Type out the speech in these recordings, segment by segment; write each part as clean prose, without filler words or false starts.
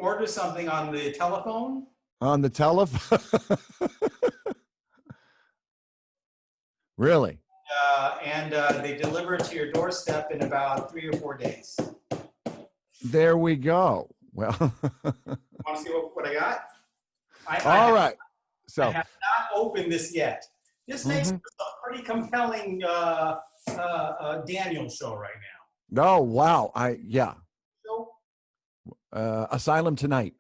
order something on the telephone. On the telephone? Really? And they deliver it to your doorstep in about 3 or 4 days. There we go. Well, Want to see what I got? all right. So I have not opened this yet. This makes for a pretty compelling Daniel show right now. Oh, wow. Yeah. So, Asylum tonight.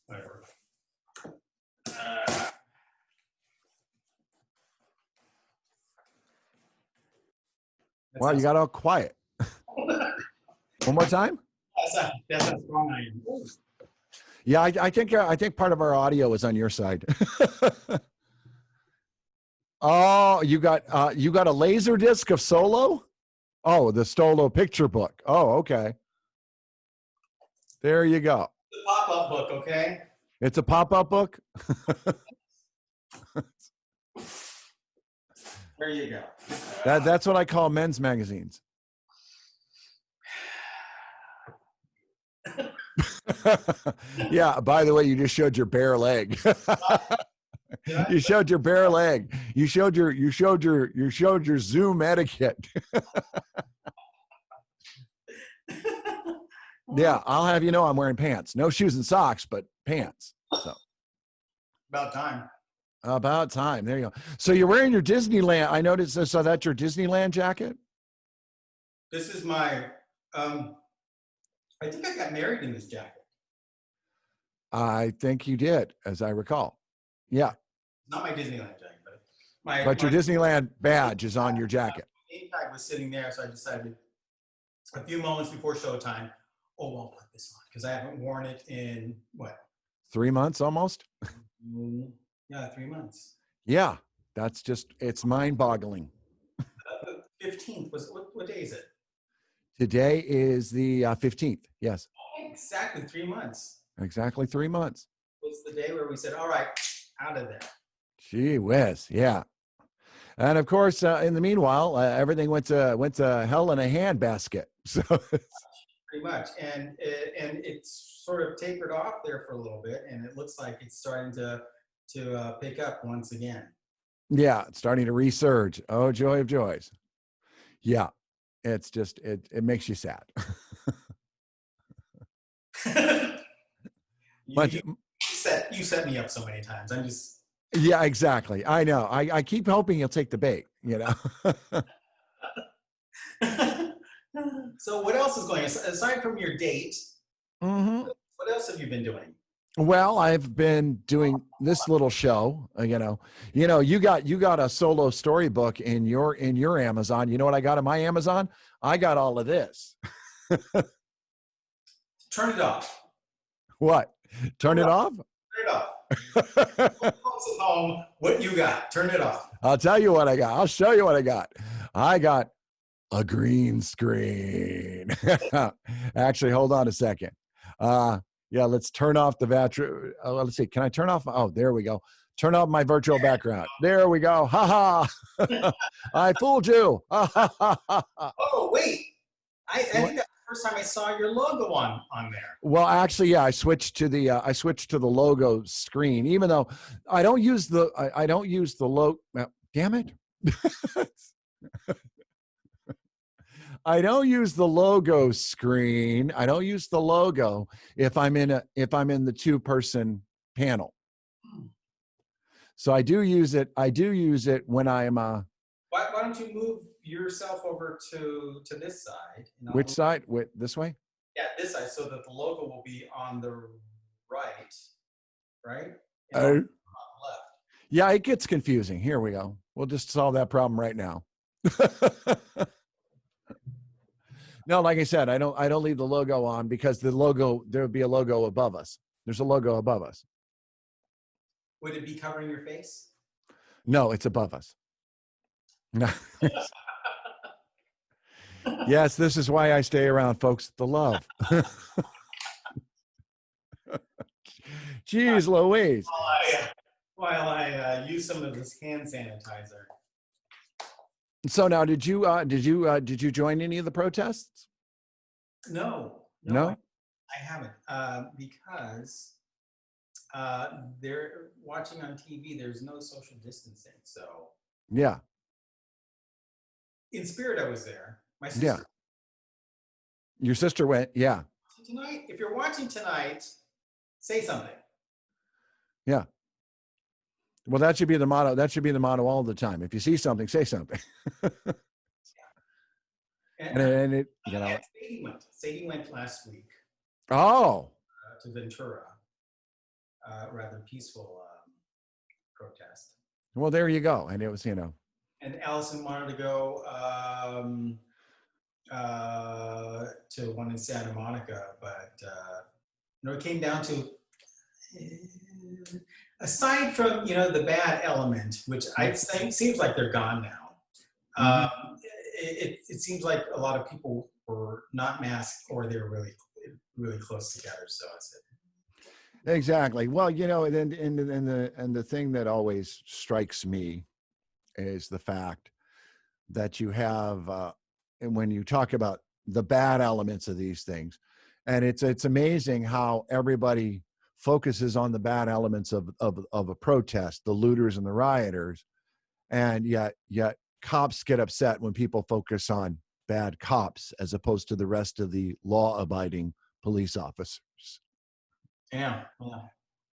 Whatever. Wow, you got all quiet. One more time? That's how strong I am. Yeah, I think part of our audio is on your side. Oh, you got a laser disc of Solo? Oh, the Solo picture book. Oh, okay. There you go. The pop-up book, okay? It's a pop-up book? There you go. That's what I call men's magazines. Yeah, by the way, you just showed your bare leg. You showed your bare leg. You showed your Zoom etiquette. Yeah, I'll have you know I'm wearing pants. No shoes and socks, but pants. So About time. about time. There you go. So you're wearing your Disneyland. I noticed. So that's your Disneyland jacket. This is my. I think I got married in this jacket. I think you did, as I recall. Yeah. Not my Disneyland jacket, but Your Disneyland badge is on your jacket. My name tag was sitting there, so I decided a few moments before showtime, I'll put this on because I haven't worn it in what? 3 months almost. Yeah, 3 months. Yeah, that's it's mind-boggling. The 15th was what day is it? Today is the 15th. Yes. Exactly 3 months. Exactly 3 months. Was the day where we said, "All right, out of there." Gee whiz, yeah. And of course, in the meanwhile, everything went to hell in a handbasket. So pretty much, and it's sort of tapered off there for a little bit, and it looks like it's starting to pick up once again. yeah, it's starting to resurge. Oh, joy of joys. Yeah, it's just it makes you sad. You set me up so many times. I'm just. Yeah, exactly. I know. I keep hoping you'll take the bait, you know. So what else is going on? Aside from your date, what else have you been doing? Well, I've been doing this little show, you got a solo storybook in your Amazon. You know what I got in my Amazon? I got all of this. Turn it off. What? Turn it off? Turn it off. Folks at home, what you got? Turn it off. I'll tell you what I got. I'll show you what I got. I got a green screen. Actually, hold on a second. Yeah, let's turn off the battery. Let's see. Can I turn off? Oh, there we go. Turn off my virtual background. There we go. Ha ha. I fooled you. Oh, wait. I think that's the first time I saw your logo on there. Well, actually, yeah, I switched to the logo screen, even though I don't use the logo. Damn it. I don't use the logo screen. I don't use the logo if I'm in the 2-person panel. So I do use it. When I'm Why don't you move yourself over to this side? Which side? This way? Yeah, this side, so that the logo will be on the right? Oh. On the left. Yeah, it gets confusing. Here we go. We'll just solve that problem right now. No, like I said, I don't leave the logo on because there would be a logo above us. There's a logo above us. Would it be covering your face? No, it's above us. No. Yes, this is why I stay around, folks. The love. Jeez Louise. While I use some of this hand sanitizer. So now, did you join any of the protests? No. No? I haven't because they're watching on TV. There's no social distancing, so Yeah, in spirit, I was there. My yeah. sister Your sister went. Yeah, tonight. If you're watching tonight, say something. yeah. Well, that should be the motto. That should be the motto all the time. If you see something, say something. And, And it, and Sadie went. Sadie went last week Oh, to Ventura, rather peaceful protest. well, there you go. And it was, And Allison wanted to go to one in Santa Monica, but it came down to aside from the bad element, which I think seems like they're gone now. It seems like a lot of people were not masked or they were really really close together. So I said, exactly. Well, and the thing that always strikes me is the fact that you have, and when you talk about the bad elements of these things, and it's amazing how everybody focuses on the bad elements of a protest, the looters and the rioters, and yet cops get upset when people focus on bad cops as opposed to the rest of the law-abiding police officers. yeah.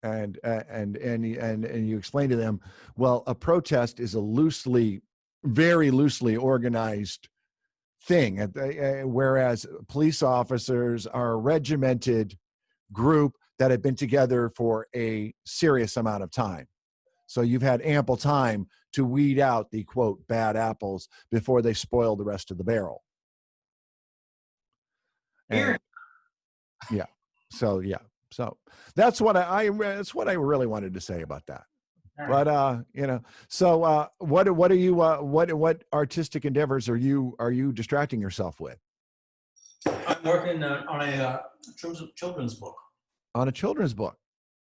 And you explain to them, well, a protest is a very loosely organized thing, whereas police officers are a regimented group that have been together for a serious amount of time. So you've had ample time to weed out the quote bad apples before they spoil the rest of the barrel. And yeah, so that's what that's what I really wanted to say about that. But so what are you what artistic endeavors are you distracting yourself with? I'm working on a children's book On a children's book.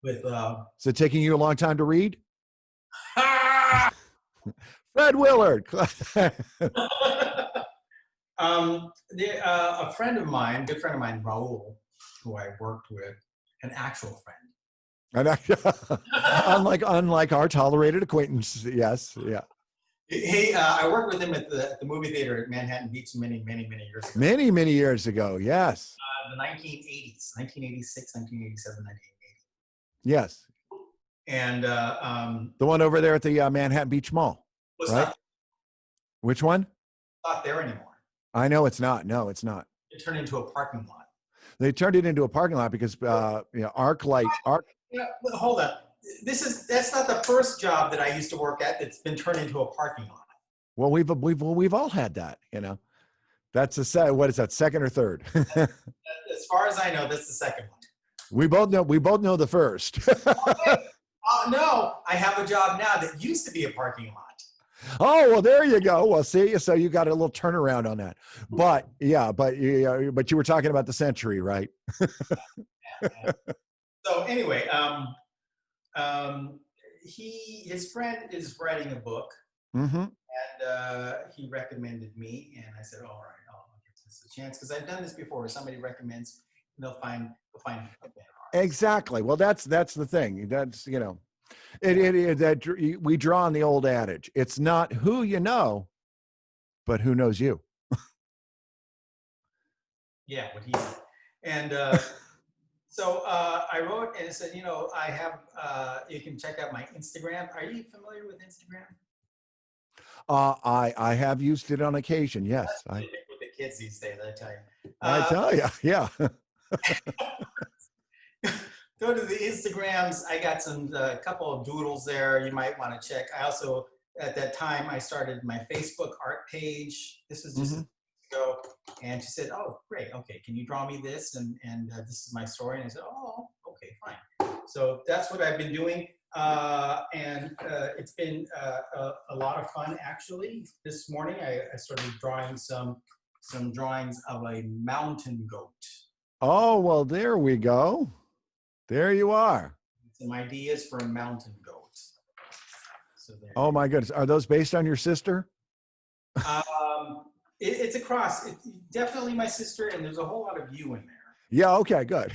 with. Is it taking you a long time to read? Fred Willard. A friend of mine, good friend of mine, Raul, who I worked with, an actual friend. unlike our tolerated acquaintance, yes, yeah. I worked with him at the movie theater at Manhattan Beach many years ago. Many years ago, yes. The 1980s, 1986, 1987, 1980. Yes. And the one over there at the Manhattan Beach Mall, right? Not, which one? Not there anymore. I know it's not. No, it's not. It turned into a parking lot. They turned it into a parking lot because ArcLight. Yeah, hold on. That's not the first job that I used to work at that's been turned into a parking lot. Well, we've all had that, That's what is that, second or third? As far as I know, that's the second one. We both know the first. Okay. No, I have a job now that used to be a parking lot. Oh, well, there you go. Well, see, so you got a little turnaround on that. But you were talking about the Century, right? Yeah. So anyway, his friend is writing a book, and he recommended me, and I said, all right, I'll give this a chance because I've done this before. Somebody recommends, they'll find a better artist. Exactly. Well, that's the thing. That's that we draw on the old adage. It's not who you know, but who knows you. Yeah, what he said. And so I wrote and it said, I have, you can check out my Instagram. Are you familiar with Instagram? I have used it on occasion. Yes. With the kids these days, I tell you. I tell you, yeah. Go to the Instagrams. I got a couple of doodles there you might want to check. I also, at that time, I started my Facebook art page. This was just ago. And she said, oh, great. Okay, can you draw me this? And this is my story. And I said, oh, okay, fine. So that's what I've been doing. And it's been a lot of fun, actually. This morning, I started drawing some drawings of a mountain goat. Oh, well, there we go. There you are. Some ideas for a mountain goat. So oh my goodness. Are those based on your sister? It's a cross. It's definitely my sister, and there's a whole lot of you in there. Yeah. Okay. Good.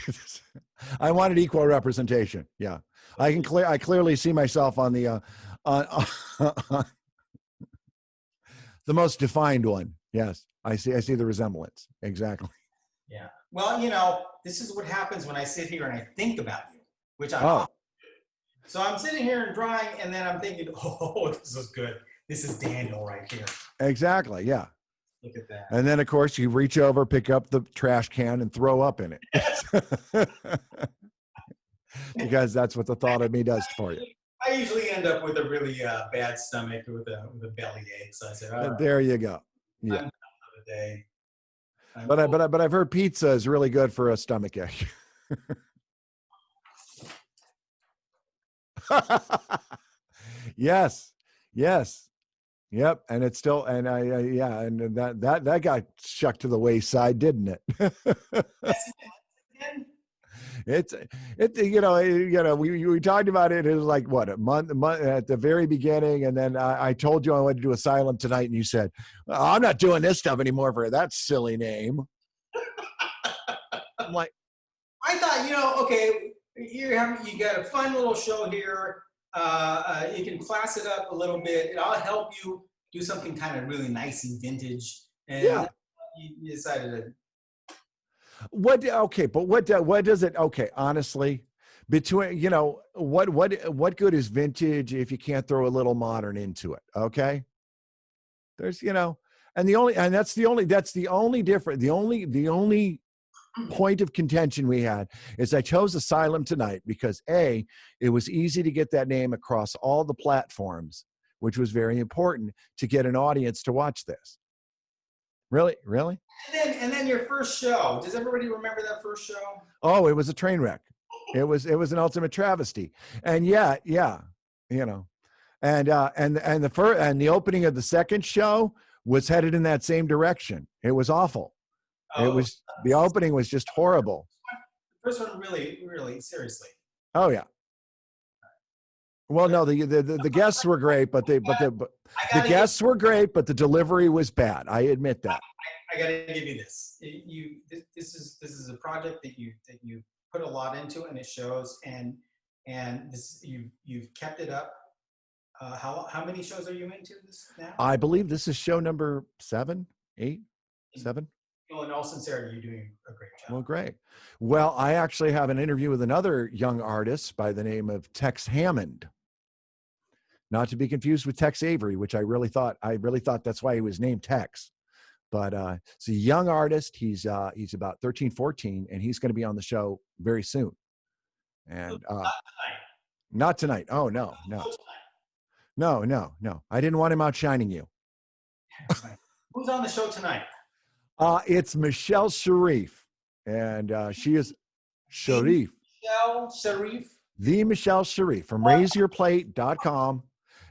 I wanted equal representation. Yeah. I clearly see myself on the on the most defined one. Yes. I see the resemblance. Exactly. Yeah. Well, this is what happens when I sit here and I think about you, which I'm Oh, often. So I'm sitting here and drawing, and then I'm thinking, oh, this is good. This is Daniel right here. exactly. Yeah. Look at that. And then, of course, you reach over, pick up the trash can, and throw up in it. Because that's what the thought of me does for you. I usually end up with a really bad stomach with a belly ache. So I said, all right, There you go. I'm Yeah. done for the day. But I've heard pizza is really good for a stomach ache. Yes. Yes. Yep. And it's still, and yeah, and that got shucked to the wayside, didn't it? It's we talked about it. It was like what, a month at the very beginning, and then I told you I wanted to do Asylum tonight, and you said, I'm not doing this stuff anymore for that silly name. I'm like, I thought, okay, you got a fun little show here. You can class it up a little bit. I'll help you do something kind of really nice and vintage. And yeah. you decided to. What does it? Okay, honestly, between what good is vintage if you can't throw a little modern into it? Okay, there's that's the only difference. The only point of contention we had is I chose Asylum tonight because A, it was easy to get that name across all the platforms, which was very important to get an audience to watch this. Really? And then your first show. Does everybody remember that first show? Oh, it was a train wreck. It was an ultimate travesty. And yeah, and the opening of the second show was headed in that same direction. It was awful. The opening was just horrible. The first one, really, really, seriously. Oh yeah. Well, no, the guests were great, but the guests were great, but the delivery was bad. I admit that. I got to give you this. This is a project that you put a lot into, and it shows. And this you've kept it up. How many shows are you into this now? I believe this is show number 7, 8, 7. Well, in all sincerity, you're doing a great job. Well, great. Well, I actually have an interview with another young artist by the name of Tex Hammond. Not to be confused with Tex Avery, which I really thought that's why he was named Tex. But it's a young artist. He's about 13, 14, and he's going to be on the show very soon. And not tonight. Oh, no. I didn't want him outshining you. Who's on the show tonight? It's Michele Shareef, and she is Shareef. Michele Shareef. The Michele Shareef from raiseyourplate.com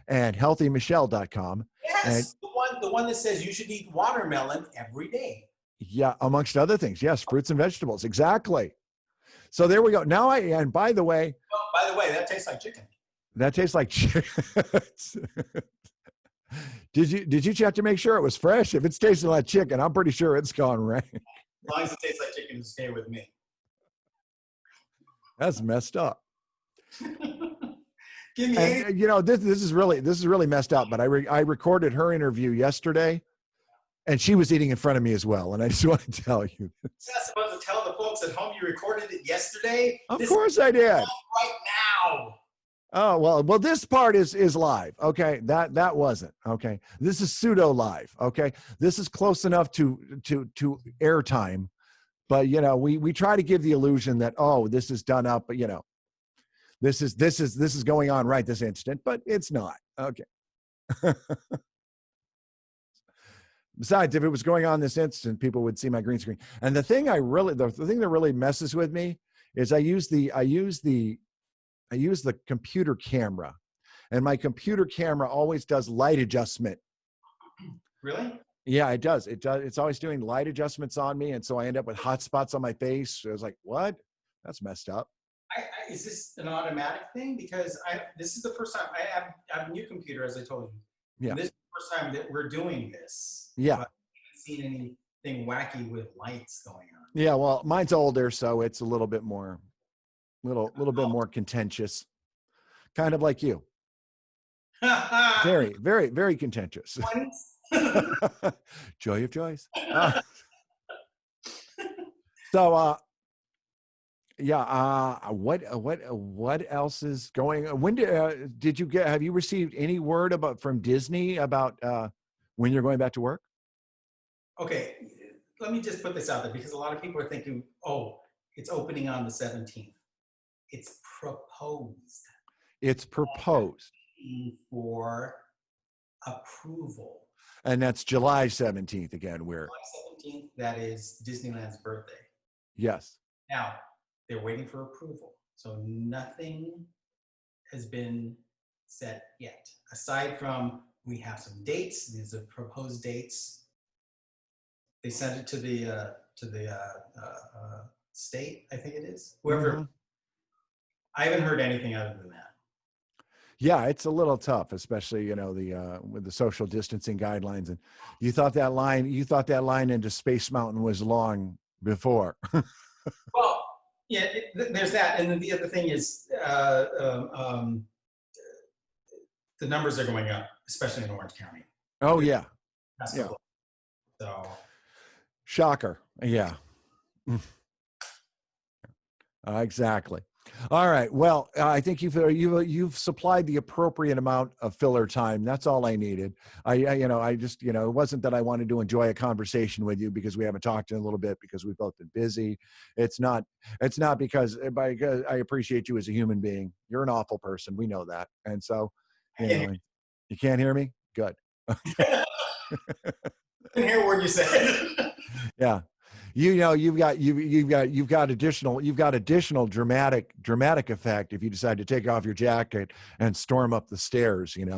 and healthymichelle.com. Yes, and the one that says you should eat watermelon every day. Yeah, amongst other things. Yes, fruits and vegetables. Exactly. So there we go. Now and by the way, that tastes like chicken. That tastes like chicken. Did you check to make sure it was fresh? If it's tasting like chicken, I'm pretty sure it's gone rank. As long as it tastes like chicken, stay with me. That's messed up. Give me this is really messed up. But I recorded her interview yesterday, and she was eating in front of me as well. And I just want to tell you, you're not supposed to tell the folks at home you recorded it yesterday. Of course I did. Right now. Oh, well, this part is live. Okay. That wasn't. Okay. This is pseudo live. Okay. This is close enough to airtime, but we try to give the illusion that, oh, this is done up, but this is going on right this instant, but it's not. Okay. Besides, if it was going on this instant, people would see my green screen. And the thing that really messes with me is I use the computer camera, and my computer camera always does light adjustment. Really? Yeah, it does. It's always doing light adjustments on me. And so I end up with hot spots on my face. I was like, what? That's messed up. Is this an automatic thing? Because this is the first time I have a new computer, as I told you. Yeah. And this is the first time that we're doing this. Yeah. I haven't seen anything wacky with lights going on. Yeah, well, mine's older, so it's a little bit more, little bit more contentious, kind of like you. Very, very, very contentious. Joy of joys. So, yeah. What else is going? When did you get? Have you received any word from Disney about when you're going back to work? Okay, let me just put this out there because a lot of people are thinking, oh, it's opening on the 17th. It's proposed. It's proposed for approval. And that's July 17th again. We're July 17th. That is Disneyland's birthday. Yes. Now they're waiting for approval, so nothing has been set yet. Aside from we have some dates. These are proposed dates. They sent it to the state, I think it is. Whoever. Mm-hmm. I haven't heard anything other than that. Yeah, it's a little tough, especially with the social distancing guidelines. And you thought that line into Space Mountain was long before. Well, yeah, there's that, and then the other thing is the numbers are going up, especially in Orange County. Oh yeah, yeah. So, shocker. Yeah. Exactly. All right. Well, I think you've supplied the appropriate amount of filler time. That's all I needed. I just, it wasn't that I wanted to enjoy a conversation with you because we haven't talked in a little bit because we've both been busy. It's not because I appreciate you as a human being. You're an awful person. We know that. And so, you can't hear me? Good. I didn't hear a word you said. Yeah. You've got additional dramatic effect if you decide to take off your jacket and storm up the stairs, And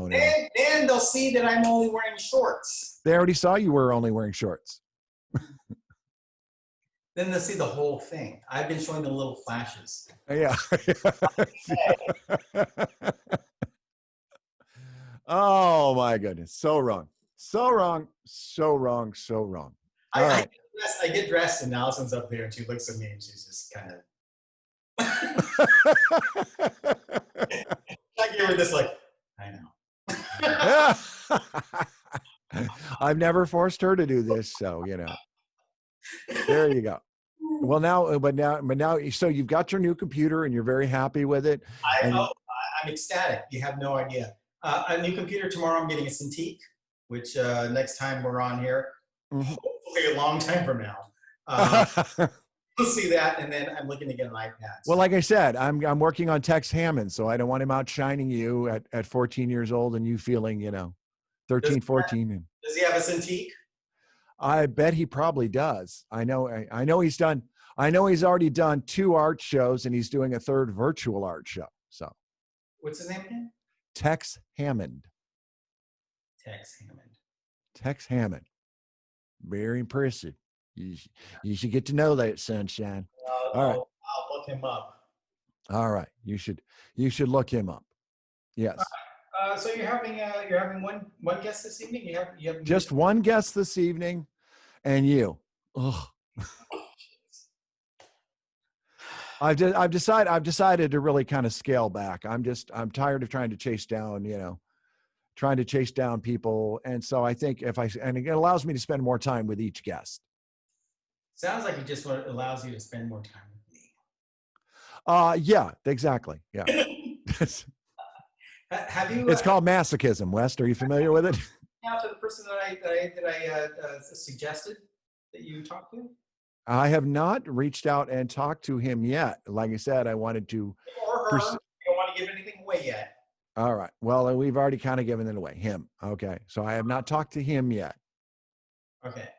they'll see that I'm only wearing shorts. They already saw you were only wearing shorts. Then they'll see the whole thing. I've been showing them little flashes. Yeah. Oh my goodness. So wrong. So wrong. So wrong. So wrong. All right. I get dressed and Allison's up there and she looks at me and she's just kind of I give her this I know. I've never forced her to do this, so there you go. Well, now, so you've got your new computer and you're very happy with it. I'm ecstatic. You have no idea. A new computer tomorrow. I'm getting a Cintiq, which next time we're on here. Mm-hmm. Hopefully a long time from now. We'll see that, and then I'm looking to get an iPad. Well, like I said, I'm working on Tex Hammond, so I don't want him outshining you at 14 years old and you feeling, 13, 14. Does he have a Cintiq? I bet he probably does. I know he's already done 2 art shows and he's doing a 3rd virtual art show. So what's his name again? Tex Hammond. Tex Hammond. Very impressive. You should get to know that, sunshine. All right. I'll look him up. All right. You should look him up. Yes. So you're having one guest this evening? You have just one guest this evening, and you. Ugh. I've decided to really kind of scale back. I'm tired of trying to chase down people. And so I think and it allows me to spend more time with each guest. Sounds like it allows you to spend more time with me. Yeah, exactly. Yeah. Have you? It's called masochism. West, are you familiar with it? Out to the person that I suggested that you talked to. I have not reached out and talked to him yet. Like I said, I wanted to. Or her. You don't want to give anything away yet. All right. Well, we've already kind of given it away. Him. Okay. So I have not talked to him yet. Okay.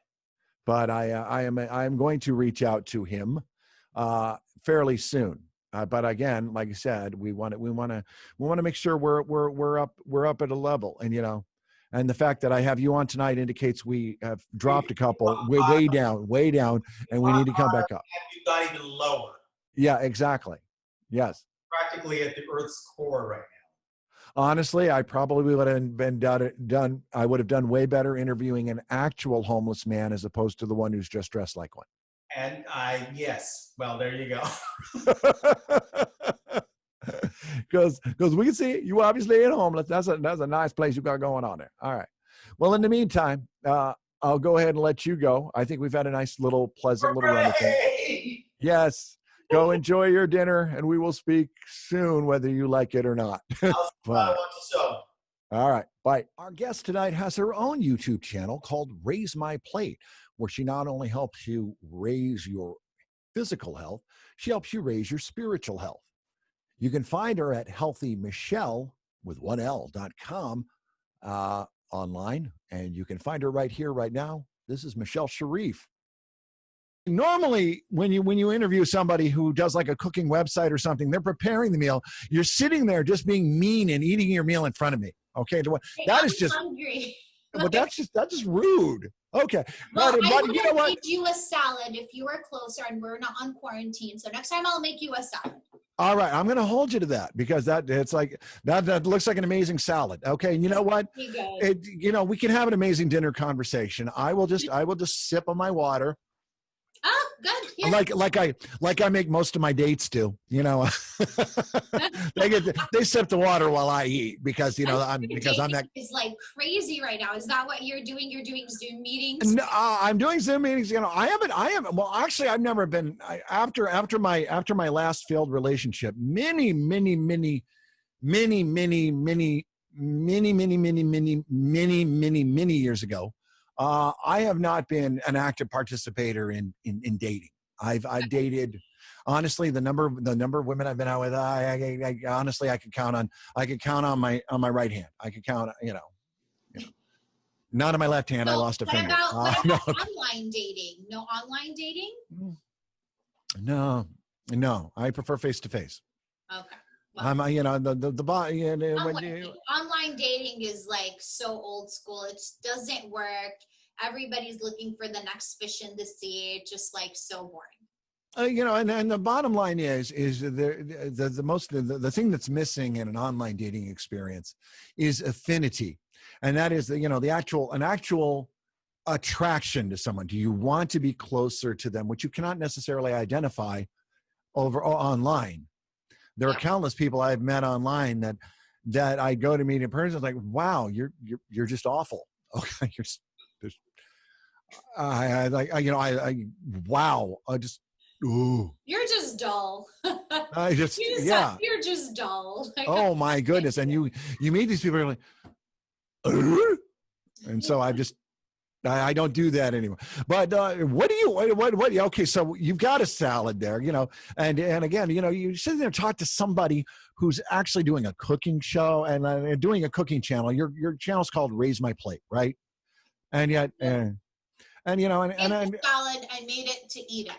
But I am going to reach out to him fairly soon. But again, like I said, we want to make sure we're up at a level, and and the fact that I have you on tonight indicates we have dropped a couple way down, and we need to come back up. You've got even lower. Yeah, exactly. Yes. Practically at the Earth's core right now. Honestly, I probably would have done. I would have done way better interviewing an actual homeless man as opposed to the one who's just dressed like one. And yes, well, there you go. Because we can see you obviously ain't homeless. That's a nice place you got going on there. All right. Well, in the meantime, I'll go ahead and let you go. I think we've had a nice little pleasant little run of things. Yes. Go enjoy your dinner, and we will speak soon, whether you like it or not. Bye. All right. Bye. Our guest tonight has her own YouTube channel called Raise My Plate, where she not only helps you raise your physical health, she helps you raise your spiritual health. You can find her at healthymichele with 1L.com online, and you can find her right here, right now. This is Michele Shareef. Normally, when you interview somebody who does like a cooking website or something, they're preparing the meal. You're sitting there just being mean and eating your meal in front of me. Okay, that is just hungry. But that's just rude. Okay, well, I would have made you a salad if you were closer and we're not on quarantine. So next time I'll make you a salad. All right, I'm going to hold you to that because it's like that looks like an amazing salad. Okay, and you know what? We can have an amazing dinner conversation. I will just sip on my water. Oh, good. Yeah. Like I make most of my dates do. You know, they sip the water while I eat because I'm that. It's like crazy right now. Is that what you're doing? You're doing Zoom meetings? No, I'm doing Zoom meetings. I haven't. Well, actually, I've never been. After my last failed relationship, many years ago. I have not been an active participator in dating. I've dated, honestly, the number of women I've been out with. I honestly I could count on my right hand. I could count, not on my left hand. So I lost a finger. What about online dating? No online dating? No. I prefer face to face. Okay. Well, I'm, online dating is like so old school. It just doesn't work. Everybody's looking for the next fish in the sea. It's just like so boring. And the bottom line is the thing that's missing in an online dating experience is affinity, and that is an actual attraction to someone. Do you want to be closer to them, which you cannot necessarily identify over online? There are countless people I've met online that I go to meet in person. Like, wow, you're just awful. Okay, wow. Ooh. You're just dull. You're just dull. Oh my goodness! And you meet these people, you're like, and so I don't do that anymore. But what? Okay, so you've got a salad there, and again, you sit there and talk to somebody who's actually doing a cooking show and doing a cooking channel. Your channel's called Raise My Plate, right? And yet, salad, I made it to eat it.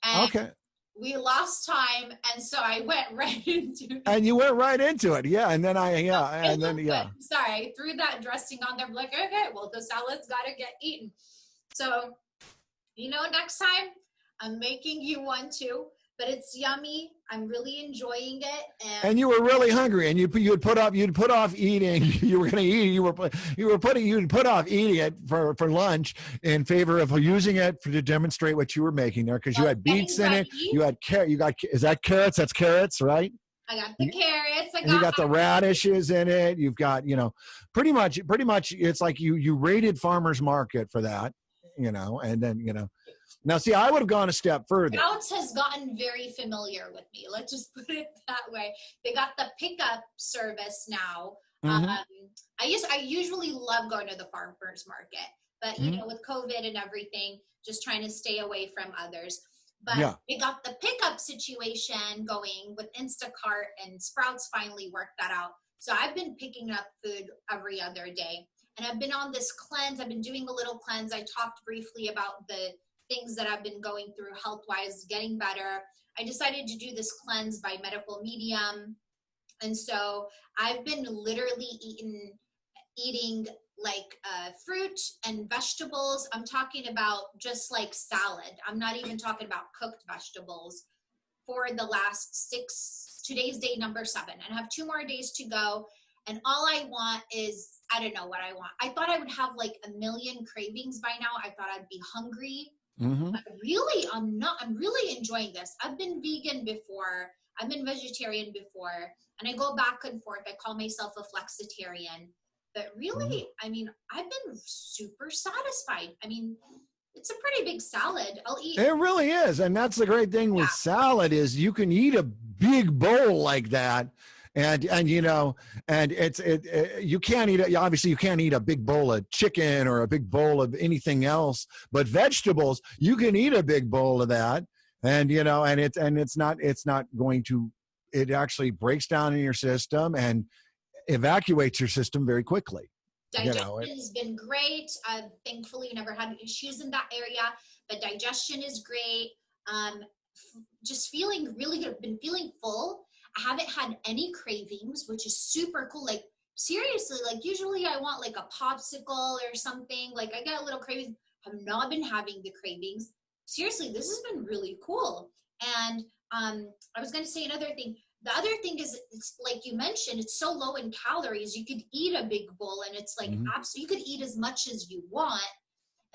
And okay. We lost time, and so I went right into it. And you went right into it, yeah. And then Sorry, I threw that dressing on there. I'm like, okay, well, the salad's got to get eaten. So, next time I'm making you one too. But it's yummy. I'm really enjoying it. And you were really hungry, and you'd put off eating. You were going to eat. You'd put off eating it for lunch in favor of using it to demonstrate what you were making there, because you had beets in it. You had carrot. Is that carrots? That's carrots, right? I got the carrots. You got the radishes in it. You've got pretty much. It's like you raided farmers market for that, and then Now, see, I would have gone a step further. Sprouts has gotten very familiar with me. Let's just put it that way. They got the pickup service now. Mm-hmm. I usually love going to the farmers market, but with COVID and everything, just trying to stay away from others. But they got the pickup situation going with Instacart, and Sprouts finally worked that out. So I've been picking up food every other day, and I've been on this cleanse. I've been doing a little cleanse. I talked briefly about the things that I've been going through health-wise, getting better. I decided to do this cleanse by medical medium. And so I've been literally eating like fruit and vegetables. I'm talking about just like salad. I'm not even talking about cooked vegetables for the last 2 days, day number 7. And I have 2 more days to go. And all I want is, I don't know what I want. I thought I would have like a million cravings by now. I thought I'd be hungry. But really, I'm not. I'm really enjoying this. I've been vegan before. I've been vegetarian before. And I go back and forth. I call myself a flexitarian. But really, I mean, I've been super satisfied. I mean, it's a pretty big salad. I'll eat. It really is. And that's the great thing with salad is you can eat a big bowl like that. And you know, and you can't eat it. Obviously, you can't eat a big bowl of chicken or a big bowl of anything else. But vegetables, you can eat a big bowl of that. And you know, and it's not going to. It actually breaks down in your system and evacuates your system very quickly. Digestion has been great. Thankfully, never had issues in that area, but digestion is great. Just feeling really good. Been feeling full. I haven't had any cravings, which is super cool. Like seriously, like usually I want like a popsicle or something. Like I get a little cravings. Have not been having the cravings. Seriously, this has been really cool. And I was going to say another thing. The other thing is, it's like you mentioned, it's so low in calories. You could eat a big bowl and it's like, you could eat as much as you want.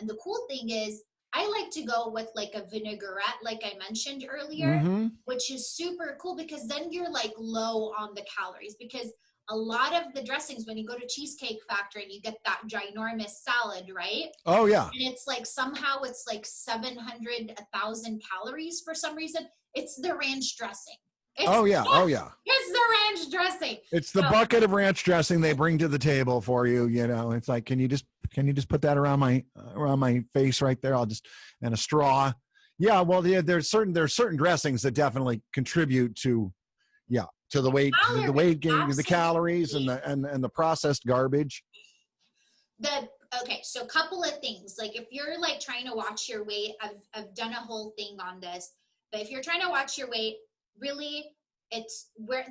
And the cool thing is, I like to go with like a vinaigrette, like I mentioned earlier, which is super cool because then you're like low on the calories, because a lot of the dressings, when you go to Cheesecake Factory and you get that ginormous salad, right? Oh, yeah. And it's like, somehow it's like 700, 1,000 calories for some reason. It's the ranch dressing. It's It's the ranch dressing. It's the bucket of ranch dressing they bring to the table for you. You know, it's like, can you just put that around my face right there? And a straw. Yeah. Well, there's certain dressings that definitely contribute to the weight gain, the calories and the processed garbage. Okay. So a couple of things, like if you're like trying to watch your weight, I've done a whole thing on this, but if you're trying to watch your weight, really, it's where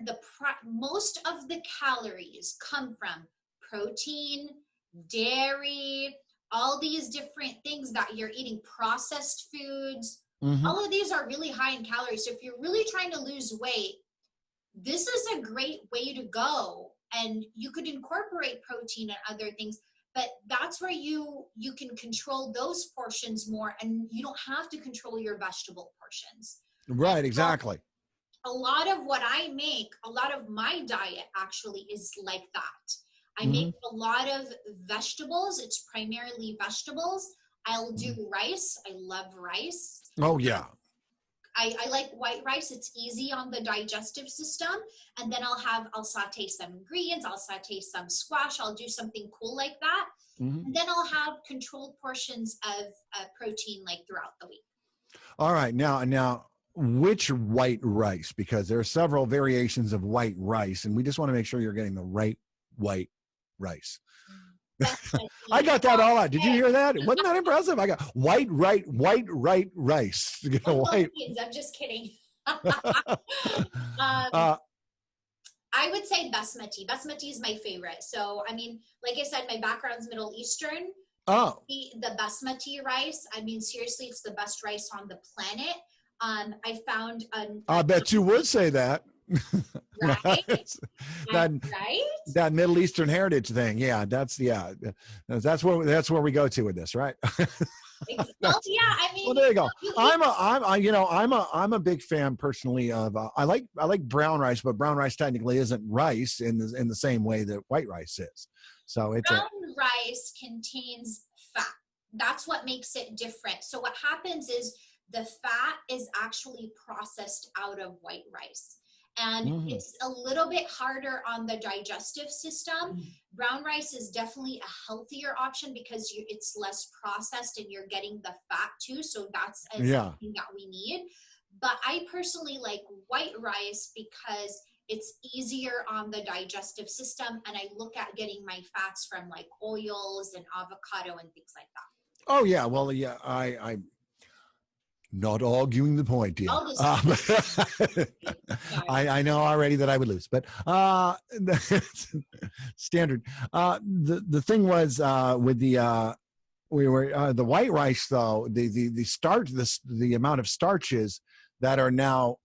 most of the calories come from: protein, dairy, all these different things that you're eating, processed foods. All of these are really high in calories. So if you're really trying to lose weight, this is a great way to go. And you could incorporate protein and other things, but that's where you can control those portions more, and you don't have to control your vegetable portions. Right, exactly. A lot of what I make, a lot of my diet actually is like that. I make a lot of vegetables. It's primarily vegetables. I'll do rice. I love rice. Oh, yeah. I like white rice. It's easy on the digestive system. And then I'll saute some ingredients. I'll saute some squash. I'll do something cool like that. And then I'll have controlled portions of protein like throughout the week. All right. Now, which white rice? Because there are several variations of white rice, and we just want to make sure you're getting the right white rice. I got that all out. Did you hear that? Wasn't that impressive? I got white rice. White. I'm just kidding. I would say basmati. Basmati is my favorite. So, I mean, like I said, my background's Middle Eastern. Oh. The basmati rice, I mean, seriously, it's the best rice on the planet. I found I bet you would say that. Right? That Middle Eastern heritage thing. Yeah, that's where we go to with this, right? Well, yeah, I mean, well, there you go. I'm a big fan personally of I like brown rice, but brown rice technically isn't rice in the same way that white rice is. So it's brown rice contains fat. That's what makes it different. So what happens is the fat is actually processed out of white rice. And it's a little bit harder on the digestive system. Brown rice is definitely a healthier option because it's less processed and you're getting the fat too. So that's something that we need. But I personally like white rice because it's easier on the digestive system. And I look at getting my fats from like oils and avocado and things like that. Oh, yeah. Well, yeah, I'm not arguing the point, dear. I know already that I would lose, but standard. The thing was with the white rice though, the starch, the amount of starches that are now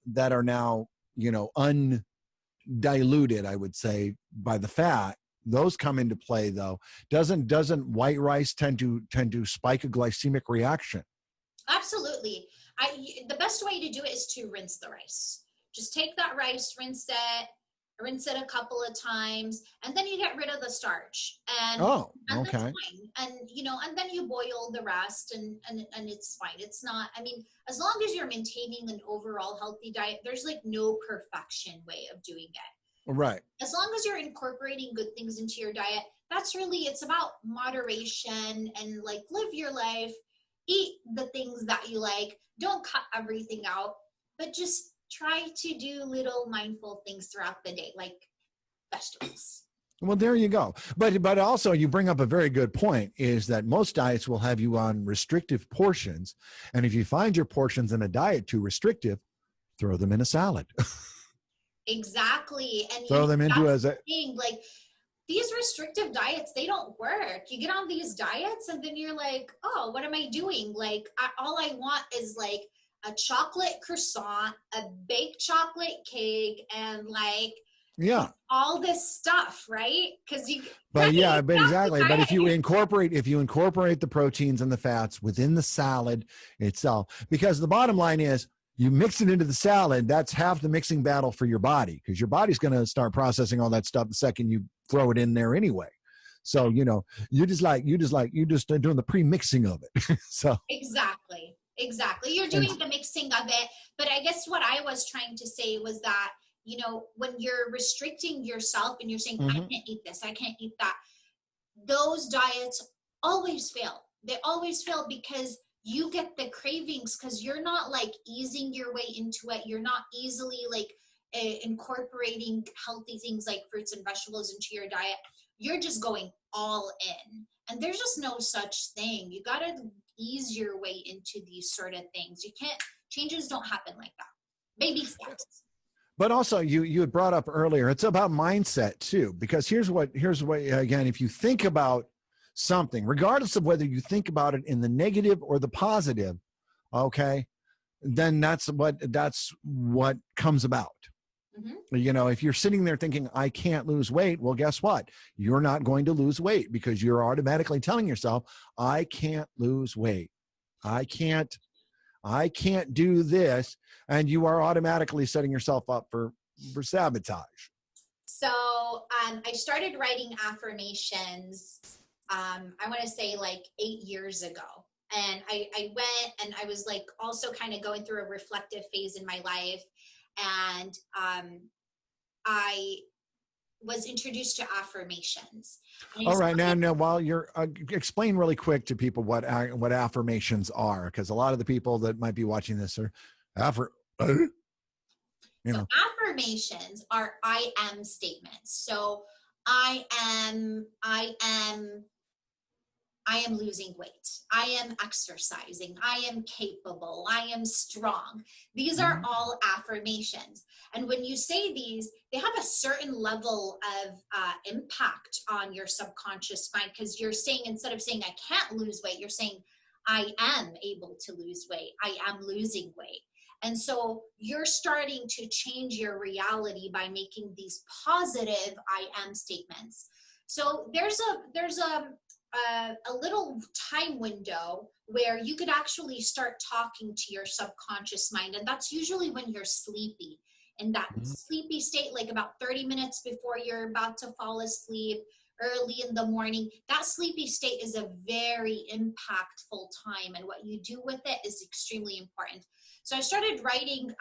diluted, I would say, by the fat. Those come into play, though. Doesn't white rice tend to spike a glycemic reaction? Absolutely. The best way to do it is to rinse the rice. Just take that rice, rinse it a couple of times, and then you get rid of the starch. And that's fine. And and then you boil the rest, and it's fine. It's not, I mean, as long as you're maintaining an overall healthy diet, there's like no perfection way of doing it. Right. As long as you're incorporating good things into your diet, it's about moderation, and like live your life, eat the things that you like, don't cut everything out, but just try to do little mindful things throughout the day, like vegetables. Well, there you go. But also you bring up a very good point, is that most diets will have you on restrictive portions. And if you find your portions in a diet too restrictive, throw them in a salad. Exactly. And throw them into as a thing, like these restrictive diets, they don't work. You get on these diets and then you're like, oh, what am I doing? Like all I want is like a chocolate croissant, a baked chocolate cake, and like all this stuff, right? Because exactly. But if you incorporate the proteins and the fats within the salad itself, because the bottom line is, you mix it into the salad, that's half the mixing battle for your body, because your body's going to start processing all that stuff the second you throw it in there anyway. So, you're just doing the pre-mixing of it. So exactly. You're doing the mixing of it. But I guess what I was trying to say was that, when you're restricting yourself and you're saying, I can't eat this, I can't eat that, those diets always fail. They always fail because you get the cravings, because you're not like easing your way into it. You're not easily like incorporating healthy things like fruits and vegetables into your diet. You're just going all in, and there's just no such thing. You got to ease your way into these sort of things. Changes don't happen like that. Baby steps. But also you had brought up earlier, it's about mindset too, because here's what, again, if you think about something, regardless of whether you think about it in the negative or the positive, okay, then that's what comes about. If you're sitting there thinking, I can't lose weight, well, guess what? You're not going to lose weight, because you're automatically telling yourself, I can't lose weight. I can't do this. And you are automatically setting yourself up for sabotage. So I started writing affirmations, I want to say like 8 years ago. And I went, and I was like also kind of going through a reflective phase in my life. And I was introduced to affirmations. All right, now while you're explain really quick to people what affirmations are, because a lot of the people that might be watching this are So affirmations are I am statements. So I am losing weight. I am exercising. I am capable. I am strong. These are all affirmations. And when you say these, they have a certain level of impact on your subconscious mind, because you're saying, instead of saying I can't lose weight, you're saying I am able to lose weight. I am losing weight. And so you're starting to change your reality by making these positive I am statements. So there's a little time window where you could actually start talking to your subconscious mind. And that's usually when you're sleepy, in that sleepy state, like about 30 minutes before you're about to fall asleep, early in the morning. That sleepy state is a very impactful time. And what you do with it is extremely important. So I started writing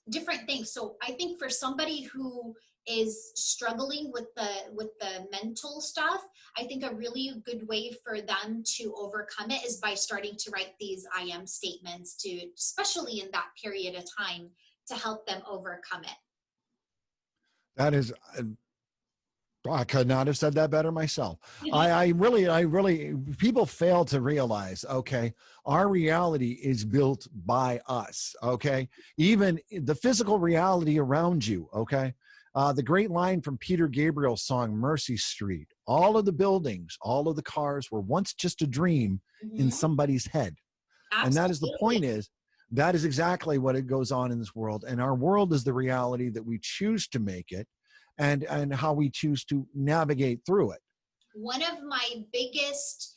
different things. So I think for somebody who is struggling with the mental stuff, I think a really good way for them to overcome it is by starting to write these I am statements, to especially in that period of time, to help them overcome it. That is, I could not have said that better myself. I really, people fail to realize, okay, our reality is built by us, okay? Even the physical reality around you, okay? The great line from Peter Gabriel's song, Mercy Street, all of the buildings, all of the cars were once just a dream in somebody's head. Absolutely. And that is the point, is That is exactly what it goes on in this world. And our world is the reality that we choose to make it, and how we choose to navigate through it. One of my biggest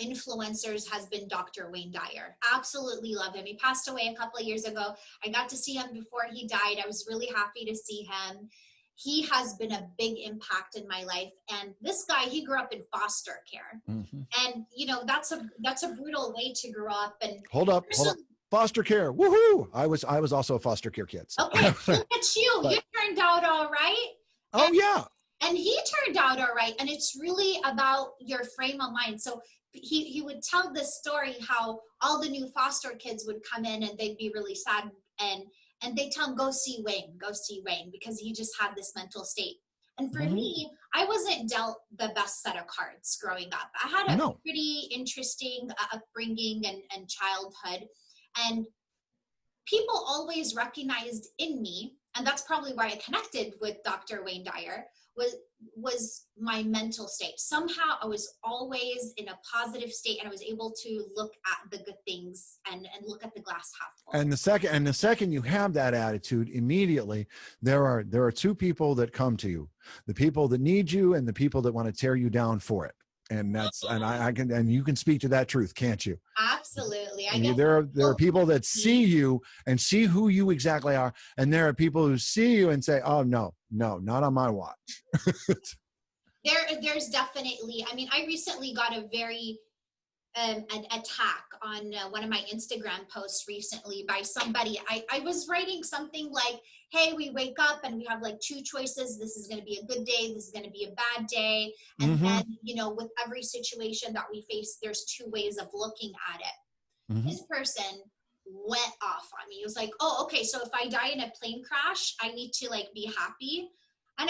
influencers has been Dr. Wayne Dyer. Absolutely love him. He passed away a couple of years ago. I got to see him before he died. I was really happy to see him. He has been a big impact in my life. And this guy, he grew up in foster care. Mm-hmm. And that's a brutal way to grow up. And hold up. Foster care. Woohoo! I was also a foster care kid. So. Okay, look at you. But, you turned out all right. Oh, yeah. And he turned out all right. And it's really about your frame of mind. So he would tell this story how all the new foster kids would come in and they'd be really sad. And they tell him, go see Wayne, because he just had this mental state. And for me, I wasn't dealt the best set of cards growing up. I had a pretty interesting upbringing and childhood. And people always recognized in me, and that's probably why I connected with Dr. Wayne Dyer, was my mental state. Somehow I was always in a positive state, and I was able to look at the good things and look at the glass half full. And the second you have that attitude, immediately there are two people that come to you: the people that need you and the people that want to tear you down for it. And you can speak to that truth, can't you? Absolutely. There are people that see you and see who you exactly are, and there are people who see you and say, "Oh no, not on my watch." There's definitely. I mean, I recently got a very an attack on one of my Instagram posts recently by somebody. I was writing something like, hey, we wake up and we have like two choices. This is going to be a good day. This is going to be a bad day. And then, with every situation that we face, there's two ways of looking at it. This person went off on me. He was like, oh, okay, so if I die in a plane crash, I need to like be happy. And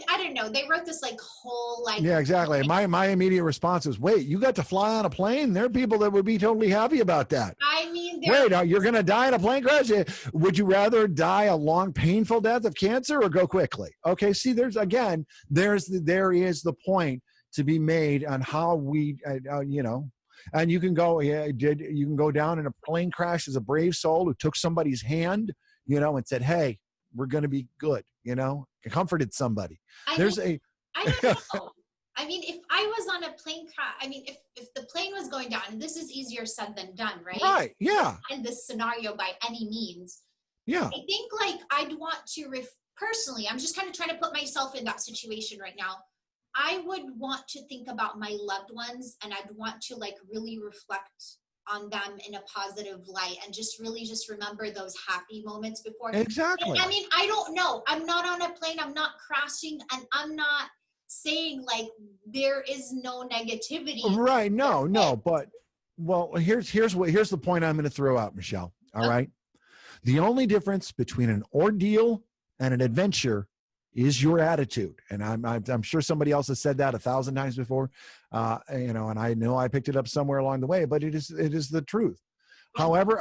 I don't know. They wrote this like whole like. Yeah, exactly. My immediate response is, wait, you got to fly on a plane? There are people that would be totally happy about that. I mean, wait, you're going to die in a plane crash? Would you rather die a long, painful death of cancer or go quickly? Okay, see, there is the point to be made on how we, and you can go, you can go down in a plane crash as a brave soul who took somebody's hand, and said, hey, we're going to be good, comforted somebody. I don't know. I mean, if I was on a plane crash, I mean, if the plane was going down, and this is easier said than done, right? Right, yeah. In this scenario by any means. Yeah. I think like I'd want to, personally, I'm just kind of trying to put myself in that situation right now. I would want to think about my loved ones, and I'd want to like really reflect on them in a positive light and just remember those happy moments before. Exactly. I mean, I don't know. I'm not on a plane. I'm not crashing, and I'm not saying like there is no negativity. Right. No. But here's the point I'm going to throw out, Michele. All right. The only difference between an ordeal and an adventure is your attitude. And I'm sure somebody else has said that 1,000 times before, and I know I picked it up somewhere along the way, but it is the truth. However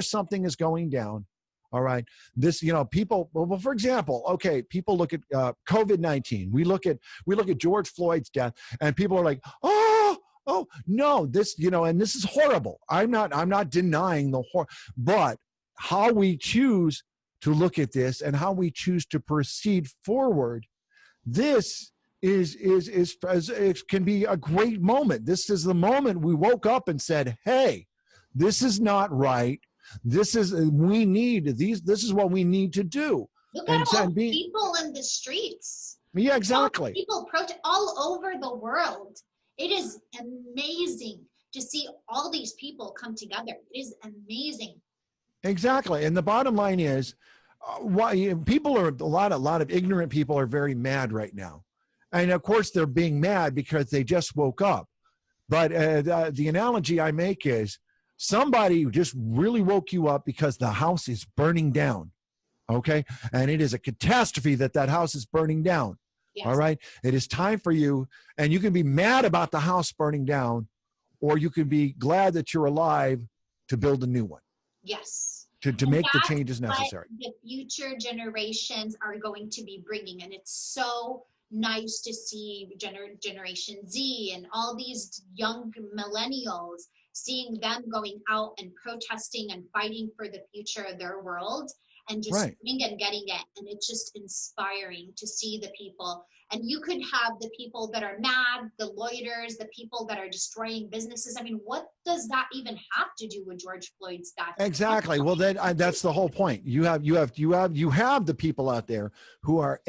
something is going down, all right, this, people, well, for example, okay, people look at COVID-19. We look at George Floyd's death, and people are like, oh no, this, and this is horrible. I'm not denying the horror, but how we choose to look at this and how we choose to proceed forward, this can be a great moment. This is the moment we woke up and said, hey, this is not right. This is what we need to do. Look at all the people in the streets. Yeah, exactly. People protest all over the world. It is amazing to see all these people come together. It is amazing. Exactly. And the bottom line is, why people are a lot of ignorant people are very mad right now. And of course they're being mad because they just woke up. But the analogy I make is somebody just really woke you up because the house is burning down. Okay. And it is a catastrophe that house is burning down. Yes. All right. It is time for you. And you can be mad about the house burning down, or you can be glad that you're alive to build a new one. Yes. To make the changes necessary. The future generations are going to be bringing, and it's so nice to see Generation Z and all these young millennials seeing them going out and protesting and fighting for the future of their world and just doing and getting it. And it's just inspiring to see the people. And you could have the people that are mad, the loiters, the people that are destroying businesses. I mean, what does that even have to do with George Floyd's death? Exactly. Well, then that's the whole point. You have the people out there who are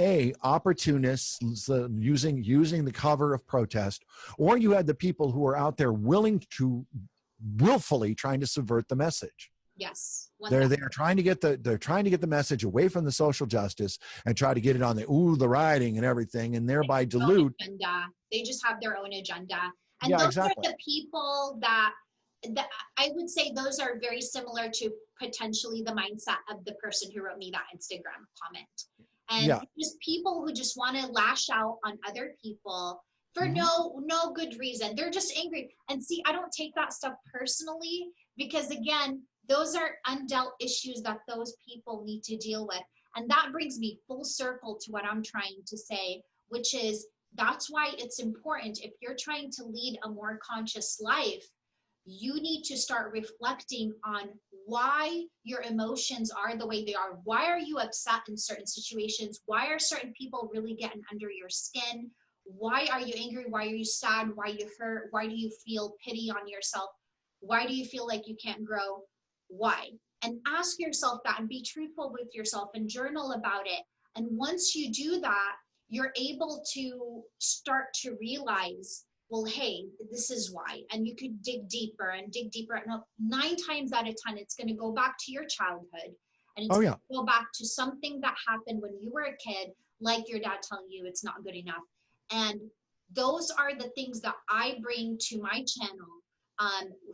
opportunists using the cover of protest, or you have the people who are out there willfully trying to subvert the message. Yes. They're trying to get the message away from the social justice and try to get it on the rioting and everything, and thereby dilute. They just have their own agenda. And yeah, those exactly. are the people that I would say those are very similar to potentially the mindset of the person who wrote me that Instagram comment. And just people who just want to lash out on other people for no good reason. They're just angry. And see, I don't take that stuff personally, because again, those are undealt issues that those people need to deal with. And that brings me full circle to what I'm trying to say, which is that's why it's important, if you're trying to lead a more conscious life, you need to start reflecting on why your emotions are the way they are. Why are you upset in certain situations? Why are certain people really getting under your skin? Why are you angry? Why are you sad? Why are you hurt? Why do you feel pity on yourself? Why do you feel like you can't grow? Why? And ask yourself that and be truthful with yourself and journal about it. And once you do that, you're able to start to realize, well, hey, this is why. And you could dig deeper and dig deeper. And 9 times out of 10, it's going to go back to your childhood. And it's going to go back to something that happened when you were a kid, like your dad telling you it's not good enough. And those are the things that I bring to my channel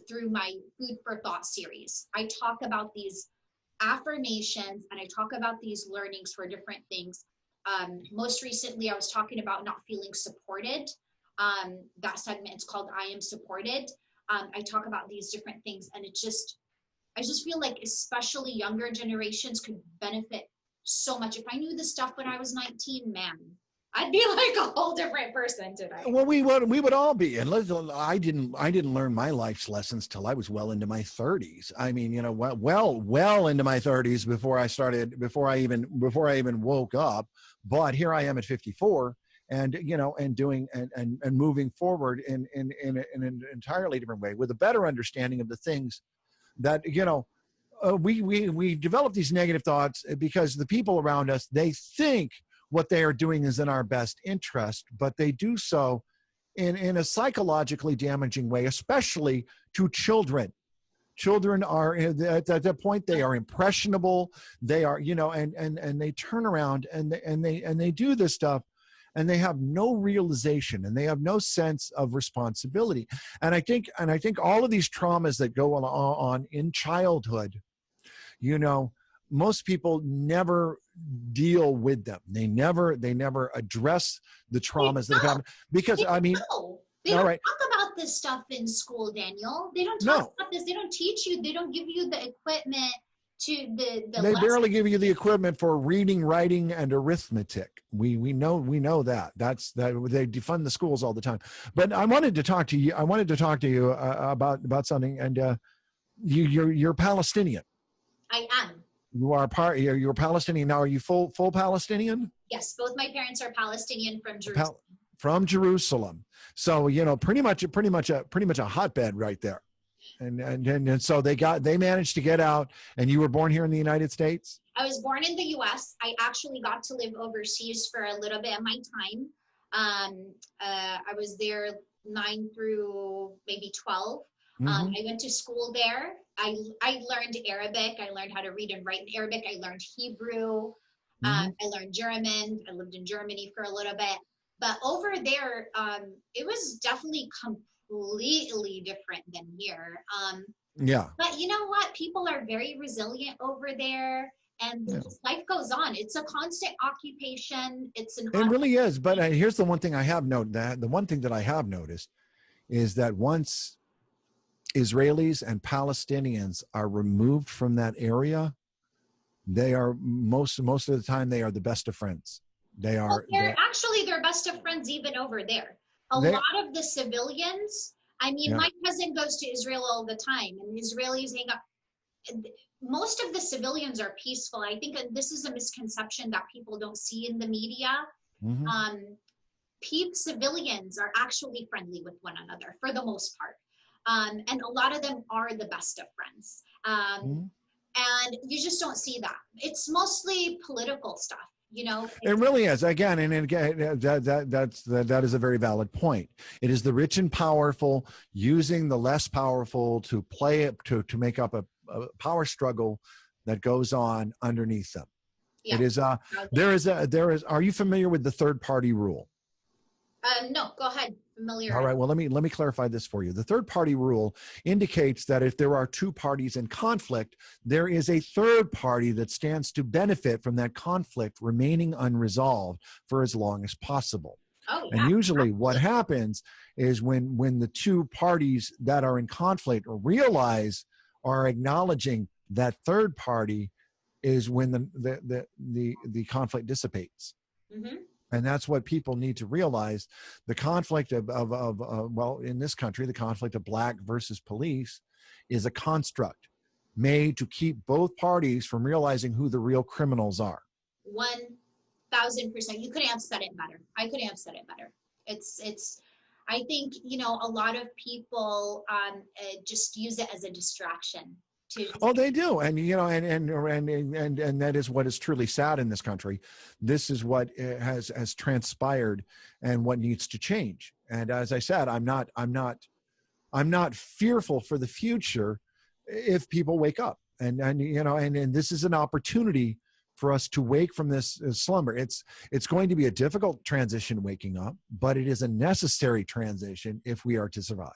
through my Food for Thought series. I talk about these affirmations and I talk about these learnings for different things. Most recently, I was talking about not feeling supported. That segment is called I Am Supported. I talk about these different things, and I just feel like especially younger generations could benefit so much. If I knew this stuff when I was 19, man, I'd be like a whole different person today. Well, we would all be. And I didn't learn my life's lessons till I was well into my 30s. I mean, you know, well into my 30s before I even woke up. But here I am at 54, and you know, and doing and moving forward in an entirely different way with a better understanding of the things that, you know, we develop these negative thoughts because the people around us, they think what they are doing is in our best interest, but they do so in a psychologically damaging way, especially to children. Children are at that point, they are impressionable. They are, you know, and they turn around and they do this stuff, and they have no realization and they have no sense of responsibility. And I think all of these traumas that go on in childhood, you know, most people never deal with them. They never address the traumas that have happened, because I mean, they don't talk about this stuff in school, Daniel. They don't talk about this. They don't teach you. They don't give you the equipment to they barely give you the equipment for reading, writing, and arithmetic. We know that. They defund the schools all the time. But I wanted to talk to you. About something. And you're Palestinian. I am. You are you're Palestinian now. Are you full Palestinian? Yes, both my parents are Palestinian from Jerusalem. From Jerusalem. So, you know, pretty much a hotbed right there. And so they managed to get out. And you were born here in the United States? I was born in the U.S. I actually got to live overseas for a little bit of my time. I was there 9 through maybe 12. I went to school there. I learned Arabic. I learned how to read and write in Arabic. I learned Hebrew. I learned German. I lived in Germany for a little bit. But over there, it was definitely completely different than here. But you know what? People are very resilient over there. And life goes on. It's a constant occupation. It really is. But here's the one thing I have noted. The one thing that I have noticed is that once Israelis and Palestinians are removed from that area, they are most of the time they are the best of friends. They're best of friends even over there. A lot of the civilians I mean, my cousin goes to Israel all the time, and Israelis hang up. Most of the civilians are peaceful. I think this is a misconception that people don't see in the media. Civilians are actually friendly with one another for the most part. And a lot of them are the best of friends. And you just don't see that. It's mostly political stuff. You know, it really is. Again, and again, that is a very valid point. It is the rich and powerful using the less powerful to play it to make up a power struggle that goes on underneath them. Yeah. It is. There is. Are you familiar with the third party rule? No, go ahead. Familiar. All right. Well, let me clarify this for you. The third party rule indicates that if there are two parties in conflict, there is a third party that stands to benefit from that conflict remaining unresolved for as long as possible. Oh, yeah. And usually what happens is when the two parties that are in conflict are acknowledging that third party is when the conflict dissipates. Mm-hmm. And that's what people need to realize. The conflict well, in this country, the conflict of black versus police is a construct made to keep both parties from realizing who the real criminals are. 1,000%. You couldn't have said it better. I couldn't have said it better. It's. I think, you know, a lot of people just use it as a distraction. Oh, they do. And, you know, and that is what is truly sad in this country. This is what has transpired and what needs to change. And as I said, I'm not fearful for the future if people wake up and you know, and this is an opportunity for us to wake from this slumber. It's going to be a difficult transition waking up, but it is a necessary transition if we are to survive.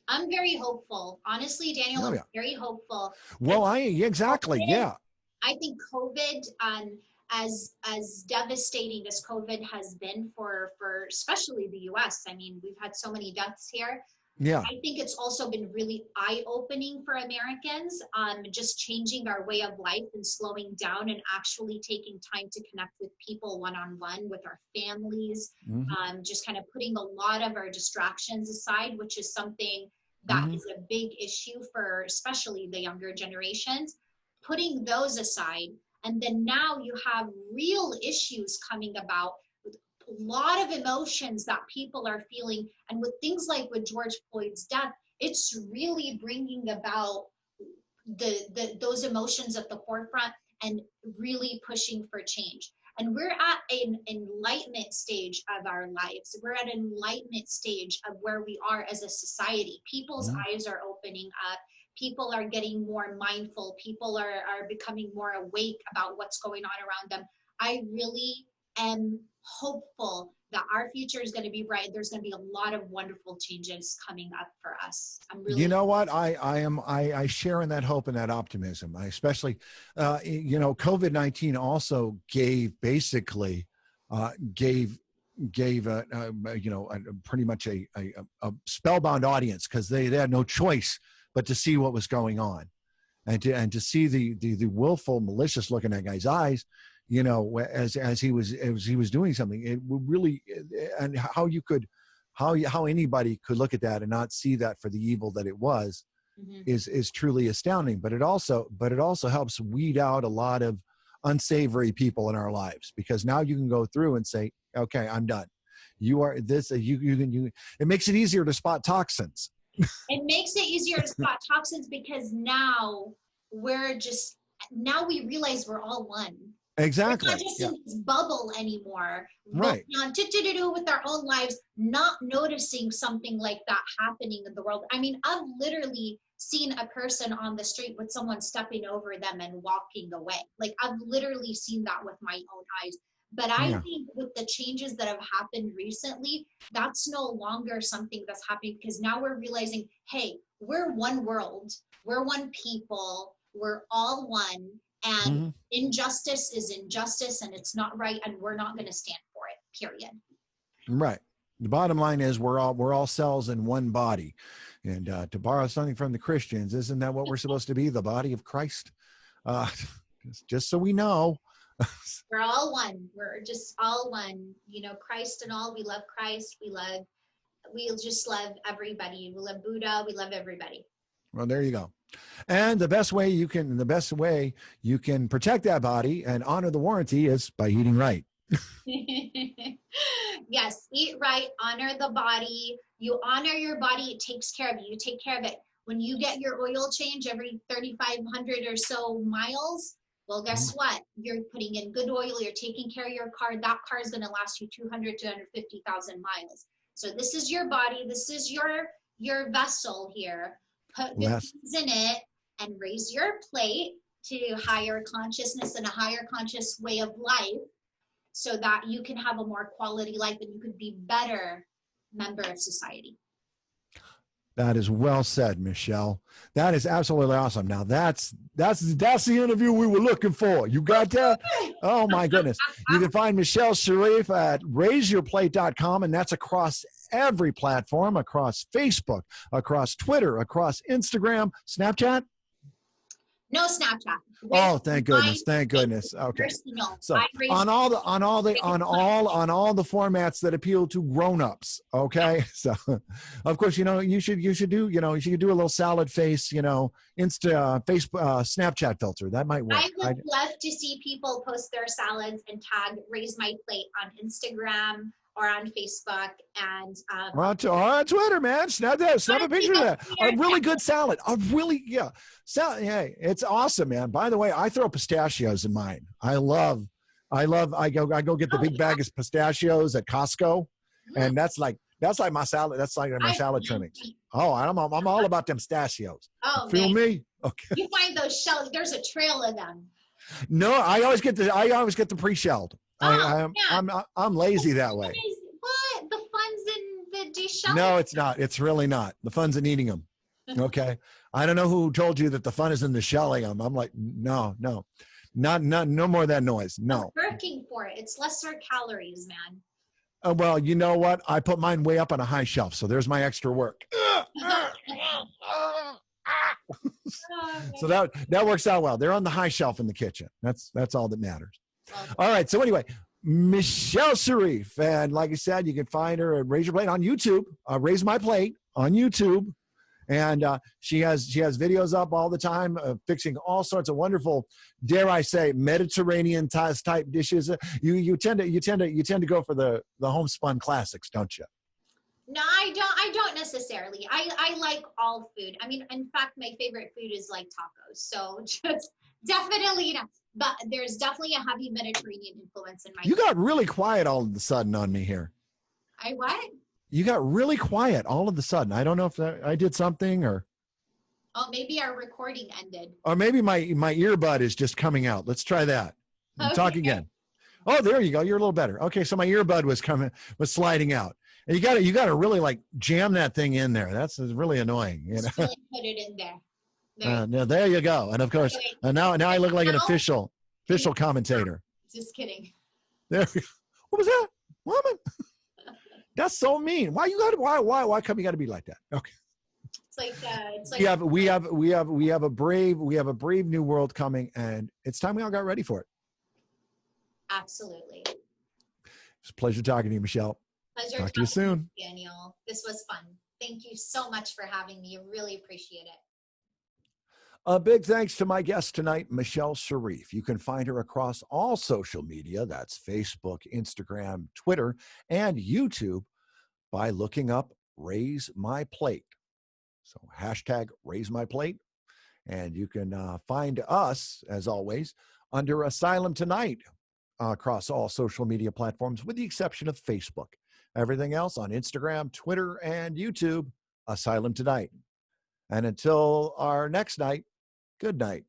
I'm very hopeful. Honestly, Daniel, I'm very hopeful. Well, exactly. Yeah. I think COVID, as devastating as COVID has been for especially the US, I mean, we've had so many deaths here. Yeah. I think it's also been really eye-opening for Americans, just changing our way of life and slowing down and actually taking time to connect with people one-on-one, with our families, just kind of putting a lot of our distractions aside, which is something that is a big issue for especially the younger generations, putting those aside. And then now you have real issues coming about, a lot of emotions that people are feeling. And with things like with George Floyd's death, it's really bringing about those emotions at the forefront and really pushing for change. And we're at an enlightenment stage of our lives. We're at an enlightenment stage of where we are as a society. People's eyes are opening up. People are getting more mindful. People are becoming more awake about what's going on around them. I really am hopeful that our future is going to be bright. There's going to be a lot of wonderful changes coming up for us. I'm really. You know what? I share in that hope and that optimism. I especially, you know, COVID-19 also gave basically, gave you know, pretty much a spellbound audience, because they had no choice but to see what was going on, and to see the willful, malicious look in that guy's eyes. You know, as he was doing something, it really, and how anybody could look at that and not see that for the evil that it was, is truly astounding. But it also helps weed out a lot of unsavory people in our lives, because now you can go through and say, okay, I'm done. You are this. It makes it easier to spot toxins. It makes it easier to spot toxins because now we realize we're all one. Exactly. We're not just in this bubble anymore. Right. With our own lives, not noticing something like that happening in the world. I mean, I've literally seen a person on the street with someone stepping over them and walking away. Like, I've literally seen that with my own eyes. But I think with the changes that have happened recently, that's no longer something that's happening, because now we're realizing, hey, we're one world, we're one people, we're all one. And injustice is injustice, and it's not right, and we're not going to stand for it, period. Right. The bottom line is we're all cells in one body. And to borrow something from the Christians, isn't that what we're supposed to be, the body of Christ? Just so we know. We're all one. We're just all one. You know, Christ and all. We love Christ. We love we just love everybody. We love Buddha. We love everybody. Well, there you go. And the best way you can protect that body and honor the warranty is by eating right. Yes, eat right, honor the body. You honor your body, it takes care of you. You take care of it. When you get your oil change every 3,500 or so miles, well, guess what? You're putting in good oil, you're taking care of your car. That car is going to last you 200, 250,000 miles. So this is your body, this is your vessel here. Put good things in it and raise your plate to higher consciousness and a higher conscious way of life, so that you can have a more quality life and you could be better member of society. That is well said, Michele. That is absolutely awesome. Now that's the interview we were looking for. You got that? Oh my goodness. You can find Michele Shareef at raiseyourplate.com, and that's across every platform, across Facebook, across Twitter, across Instagram, Snapchat. No Snapchat. Oh, thank goodness. Thank goodness. Okay. Personal. So on all the formats that appeal to grown-ups. Okay. So of course, you should do a little salad face, Facebook, Snapchat filter. That might work. I would love to see people post their salads and tag Raise My Plate on Instagram or on Facebook, and on Twitter, man. Snap a picture of that. A really good salad. Salad. Hey, it's awesome, man. By the way, I throw pistachios in mine. I go get the big bag of pistachios at Costco, and that's like my salad. That's like my salad trimmings. Oh, I'm all about them pistachios. Oh, feel man. Me? Okay. You find those shells. There's a trail of them. No, I always get the pre-shelled. I'm lazy that way. What? The fun's in the deshelling? No, it's not. It's really not. The fun's in eating them. Okay. I don't know who told you that the fun is in the shelling them. I'm like, no more of that noise. No. I'm working for it. It's lesser calories, man. Well, you know what? I put mine way up on a high shelf, so there's my extra work. So that works out well. They're on the high shelf in the kitchen. That's all that matters. All right. So anyway, Michele Shareef, and like I said, you can find her at Raise Your Plate on YouTube. Raise My Plate on YouTube, and she has videos up all the time, fixing all sorts of wonderful, dare I say, Mediterranean type dishes. You tend to go for the homespun classics, don't you? No, I don't necessarily. I like all food. I mean, in fact, my favorite food is like tacos. So just definitely, but there's definitely a heavy Mediterranean influence in my. You got really quiet all of a sudden on me here. I what? You got really quiet all of a sudden. I don't know if I did something or. Oh, maybe our recording ended. Or maybe my earbud is just coming out. Let's try that. Okay. Talk again. Oh, there you go. You're a little better. Okay, so my earbud was sliding out. And you got to really like jam that thing in there. That's really annoying. Just really put it in there. Now there you go. And of course, now I look like an official commentator. Just kidding. There. What was that, woman? That's so mean. Why come you got to be like that? Okay. It's like we have a brave new world coming, and it's time we all got ready for it. Absolutely. It's a pleasure talking to you, Michele. Pleasure talk to you soon, Daniel. This was fun. Thank you so much for having me. I really appreciate it. A big thanks to my guest tonight, Michele Shareef. You can find her across all social media. That's Facebook, Instagram, Twitter, and YouTube by looking up Raise My Plate. So hashtag Raise My Plate. And you can find us, as always, under Asylum Tonight across all social media platforms, with the exception of Facebook. Everything else on Instagram, Twitter, and YouTube, Asylum Tonight. And until our next night, good night.